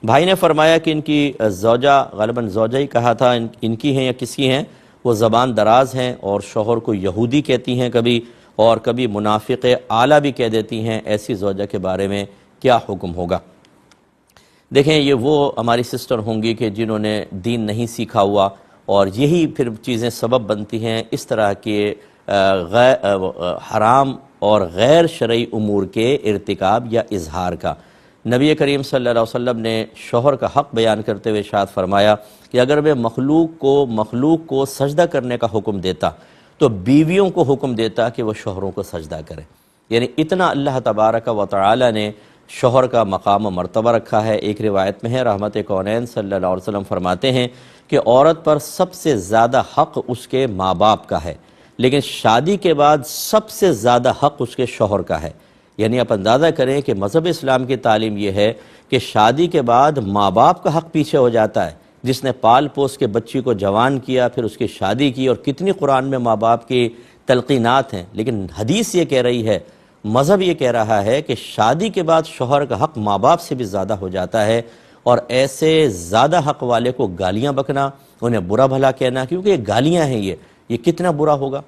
بھائی نے فرمایا کہ ان کی زوجہ، غالباً زوجہ ہی کہا تھا، ان کی ہیں یا کس کی ہیں، وہ زبان دراز ہیں اور شوہر کو یہودی کہتی ہیں کبھی، اور کبھی منافق اعلیٰ بھی کہہ دیتی ہیں، ایسی زوجہ کے بارے میں کیا حکم ہوگا؟ دیکھیں، یہ وہ ہماری سسٹر ہوں گی کہ جنہوں نے دین نہیں سیکھا ہوا، اور یہی پھر چیزیں سبب بنتی ہیں اس طرح کے حرام اور غیر شرعی امور کے ارتکاب یا اظہار کا۔ نبی کریم صلی اللہ علیہ وسلم نے شوہر کا حق بیان کرتے ہوئے ارشاد فرمایا کہ اگر میں مخلوق کو سجدہ کرنے کا حکم دیتا تو بیویوں کو حکم دیتا کہ وہ شوہروں کو سجدہ کریں۔ یعنی اتنا اللہ تبارک و تعالی نے شوہر کا مقام و مرتبہ رکھا ہے۔ ایک روایت میں ہے، رحمت کونین صلی اللہ علیہ وسلم فرماتے ہیں کہ عورت پر سب سے زیادہ حق اس کے ماں باپ کا ہے، لیکن شادی کے بعد سب سے زیادہ حق اس کے شوہر کا ہے۔ یعنی آپ اندازہ کریں کہ مذہب اسلام کی تعلیم یہ ہے کہ شادی کے بعد ماں باپ کا حق پیچھے ہو جاتا ہے، جس نے پال پوس کے بچی کو جوان کیا، پھر اس کی شادی کی، اور کتنی قرآن میں ماں باپ کی تلقینات ہیں، لیکن حدیث یہ کہہ رہی ہے، مذہب یہ کہہ رہا ہے کہ شادی کے بعد شوہر کا حق ماں باپ سے بھی زیادہ ہو جاتا ہے، اور ایسے زیادہ حق والے کو گالیاں بکنا، انہیں برا بھلا کہنا، کیونکہ یہ گالیاں ہیں، یہ کتنا برا ہوگا۔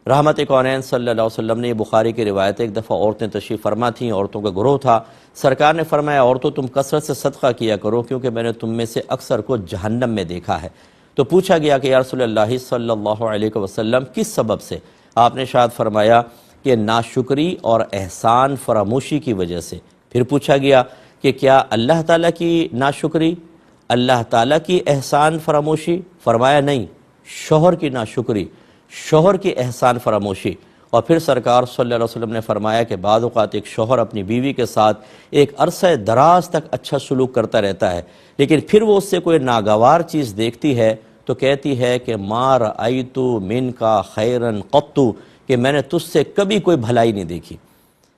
رحمت کونین صلی اللہ علیہ وسلم نے، یہ بخاری کی روایت، ایک دفعہ عورتیں تشریف فرما تھیں، عورتوں کا گروہ تھا، سرکار نے فرمایا عورتوں تم کثرت سے صدقہ کیا کرو کیونکہ میں نے تم میں سے اکثر کو جہنم میں دیکھا ہے۔ تو پوچھا گیا کہ یا رسول اللہ صلی اللہ علیہ وسلم کس سبب سے؟ آپ نے ارشاد فرمایا کہ ناشکری اور احسان فراموشی کی وجہ سے۔ پھر پوچھا گیا کہ کیا اللہ تعالیٰ کی ناشکری، اللہ تعالیٰ کی احسان فراموشی؟ فرمایا نہیں، شوہر کی ناشکری، شوہر کی احسان فراموشی۔ اور پھر سرکار صلی اللہ علیہ وسلم نے فرمایا کہ بعض اوقات ایک شوہر اپنی بیوی کے ساتھ ایک عرصہ دراز تک اچھا سلوک کرتا رہتا ہے، لیکن پھر وہ اس سے کوئی ناگوار چیز دیکھتی ہے تو کہتی ہے کہ ما رأیت منک خیرا قط، کہ میں نے تجھ سے کبھی کوئی بھلائی نہیں دیکھی۔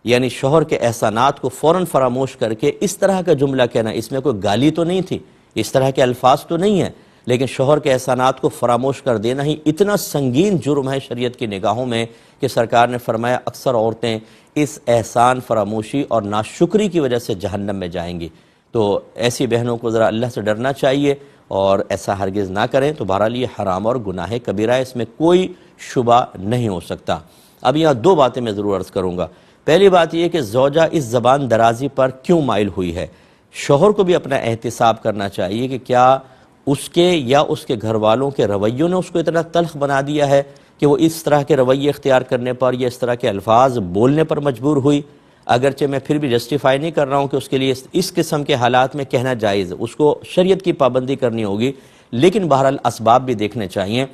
یعنی شوہر کے احسانات کو فوراً فراموش کر کے اس طرح کا جملہ کہنا، اس میں کوئی گالی تو نہیں تھی، اس طرح کے الفاظ تو نہیں ہیں، لیکن شوہر کے احسانات کو فراموش کر دینا ہی اتنا سنگین جرم ہے شریعت کی نگاہوں میں کہ سرکار نے فرمایا اکثر عورتیں اس احسان فراموشی اور ناشکری کی وجہ سے جہنم میں جائیں گی۔ تو ایسی بہنوں کو ذرا اللہ سے ڈرنا چاہیے اور ایسا ہرگز نہ کریں۔ تو بہرحال یہ حرام اور گناہ کبیرہ ہے، اس میں کوئی شبہ نہیں ہو سکتا۔ اب یہاں دو باتیں میں ضرور عرض کروں گا۔ پہلی بات یہ کہ زوجہ اس زبان درازی پر کیوں مائل ہوئی ہے؟ شوہر کو بھی اپنا احتساب کرنا چاہیے کہ کیا اس کے یا اس کے گھر والوں کے رویوں نے اس کو اتنا تلخ بنا دیا ہے کہ وہ اس طرح کے رویے اختیار کرنے پر یا اس طرح کے الفاظ بولنے پر مجبور ہوئی؟ اگرچہ میں پھر بھی جسٹیفائی نہیں کر رہا ہوں کہ اس کے لیے اس قسم کے حالات میں کہنا جائز ہے، اس کو شریعت کی پابندی کرنی ہوگی، لیکن بہرحال اسباب بھی دیکھنے چاہیے۔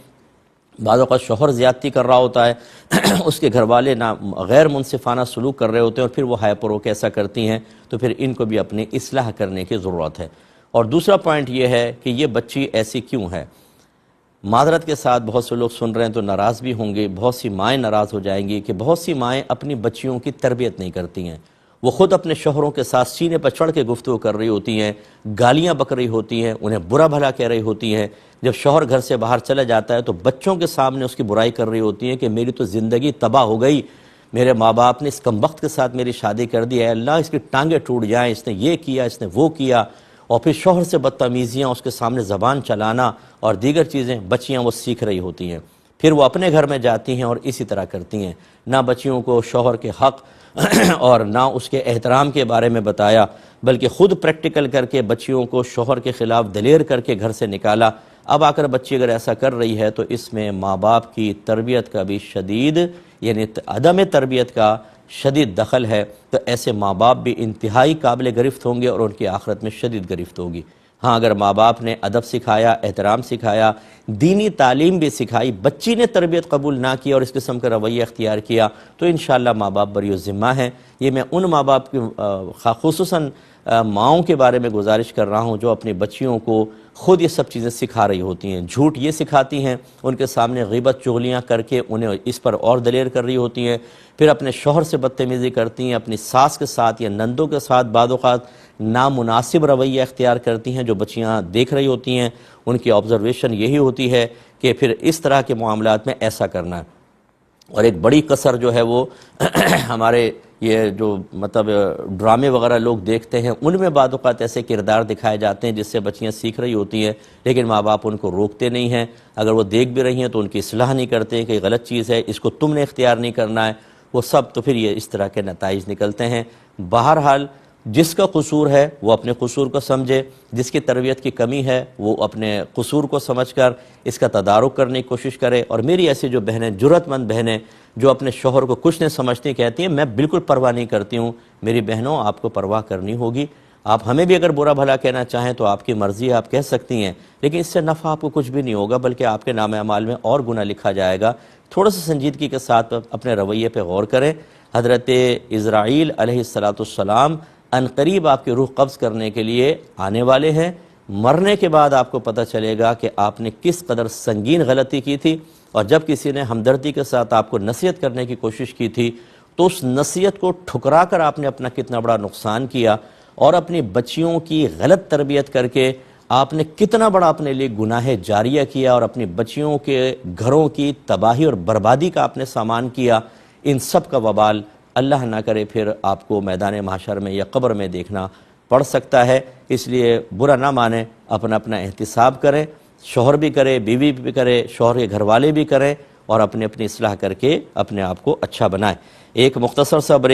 بعض اوقات شوہر زیادتی کر رہا ہوتا ہے، اس کے گھر والے غیر منصفانہ سلوک کر رہے ہوتے ہیں، اور پھر وہ ہائے پرو کے ایسا کرتی ہیں، تو پھر ان کو بھی اپنی اصلاح کرنے کی ضرورت ہے۔ اور دوسرا پوائنٹ یہ ہے کہ یہ بچی ایسی کیوں ہے؟ معذرت کے ساتھ بہت سے لوگ سن رہے ہیں تو ناراض بھی ہوں گے، بہت سی مائیں ناراض ہو جائیں گی کہ بہت سی مائیں اپنی بچیوں کی تربیت نہیں کرتی ہیں، وہ خود اپنے شوہروں کے ساتھ سینے پر چڑھ کے گفتگو کر رہی ہوتی ہیں، گالیاں بک رہی ہوتی ہیں، انہیں برا بھلا کہہ رہی ہوتی ہیں۔ جب شوہر گھر سے باہر چلا جاتا ہے تو بچوں کے سامنے اس کی برائی کر رہی ہوتی ہیں کہ میری تو زندگی تباہ ہو گئی، میرے ماں باپ نے اس کمبخت کے ساتھ میری شادی کر دی ہے، اللہ اس کی ٹانگیں ٹوٹ جائیں، اس نے یہ کیا، اس نے وہ کیا۔ اور پھر شوہر سے بدتمیزیاں، اس کے سامنے زبان چلانا اور دیگر چیزیں بچیاں وہ سیکھ رہی ہوتی ہیں۔ پھر وہ اپنے گھر میں جاتی ہیں اور اسی طرح کرتی ہیں، نہ بچیوں کو شوہر کے حق اور نہ اس کے احترام کے بارے میں بتایا، بلکہ خود پریکٹیکل کر کے بچیوں کو شوہر کے خلاف دلیر کر کے گھر سے نکالا۔ اب آ کر بچی اگر ایسا کر رہی ہے تو اس میں ماں باپ کی تربیت کا بھی شدید، یعنی عدم تربیت کا شدید دخل ہے، تو ایسے ماں باپ بھی انتہائی قابل گرفت ہوں گے اور ان کی آخرت میں شدید گرفت ہوگی۔ ہاں، اگر ماں باپ نے ادب سکھایا، احترام سکھایا، دینی تعلیم بھی سکھائی، بچی نے تربیت قبول نہ کی اور اس قسم کا رویہ اختیار کیا، تو انشاءاللہ ماں باپ بری ذمہ ہیں۔ یہ میں ان ماں باپ کی خصوصاً ماؤں کے بارے میں گزارش کر رہا ہوں جو اپنی بچیوں کو خود یہ سب چیزیں سکھا رہی ہوتی ہیں۔ جھوٹ یہ سکھاتی ہیں، ان کے سامنے غیبت چغلیاں کر کے انہیں اس پر اور دلیر کر رہی ہوتی ہیں، پھر اپنے شوہر سے بدتمیزی کرتی ہیں، اپنی ساس کے ساتھ یا نندوں کے ساتھ بعض اوقات نامناسب رویہ اختیار کرتی ہیں جو بچیاں دیکھ رہی ہوتی ہیں۔ ان کی آبزرویشن یہی ہوتی ہے کہ پھر اس طرح کے معاملات میں ایسا کرنا ہے۔ اور ایک بڑی کسر جو ہے وہ ہمارے یہ جو مطلب ڈرامے وغیرہ لوگ دیکھتے ہیں، ان میں بعض اوقات ایسے کردار دکھائے جاتے ہیں جس سے بچیاں سیکھ رہی ہوتی ہیں، لیکن ماں باپ ان کو روکتے نہیں ہیں، اگر وہ دیکھ بھی رہی ہیں تو ان کی اصلاح نہیں کرتے ہیں کہ یہ غلط چیز ہے، اس کو تم نے اختیار نہیں کرنا ہے، وہ سب تو پھر یہ اس طرح کے نتائج نکلتے ہیں۔ بہرحال جس کا قصور ہے وہ اپنے قصور کو سمجھے، جس کی تربیت کی کمی ہے وہ اپنے قصور کو سمجھ کر اس کا تدارک کرنے کی کوشش کرے۔ اور میری ایسی جو بہنیں، جرأت مند بہنیں جو اپنے شوہر کو کچھ نہیں سمجھتی، کہتی ہیں میں بالکل پرواہ نہیں کرتی ہوں، میری بہنوں آپ کو پرواہ کرنی ہوگی، آپ ہمیں بھی اگر برا بھلا کہنا چاہیں تو آپ کی مرضی ہے، آپ کہہ سکتی ہیں، لیکن اس سے نفع آپ کو کچھ بھی نہیں ہوگا بلکہ آپ کے نام اعمال میں اور گناہ لکھا جائے گا۔ تھوڑا سا سنجیدگی کے ساتھ اپنے رویے پہ غور کریں۔ حضرت اسرائیل علیہ السلام عنقریب آپ کی روح قبض کرنے کے لیے آنے والے ہیں، مرنے کے بعد آپ کو پتہ چلے گا کہ آپ نے کس قدر سنگین غلطی کی تھی، اور جب کسی نے ہمدردی کے ساتھ آپ کو نصیحت کرنے کی کوشش کی تھی تو اس نصیحت کو ٹھکرا کر آپ نے اپنا کتنا بڑا نقصان کیا، اور اپنی بچیوں کی غلط تربیت کر کے آپ نے کتنا بڑا اپنے لیے گناہ جاریہ کیا، اور اپنی بچیوں کے گھروں کی تباہی اور بربادی کا آپ نے سامان کیا۔ ان سب کا وبال اللہ نہ کرے پھر آپ کو میدان محشر میں یا قبر میں دیکھنا پڑ سکتا ہے۔ اس لیے برا نہ مانیں، اپنا اپنا احتساب کریں، شوہر بھی کرے، بیوی بھی کرے، شوہر کے گھر والے بھی کریں، اور اپنی اصلاح کر کے اپنے آپ کو اچھا بنائیں۔ ایک مختصر سا بریک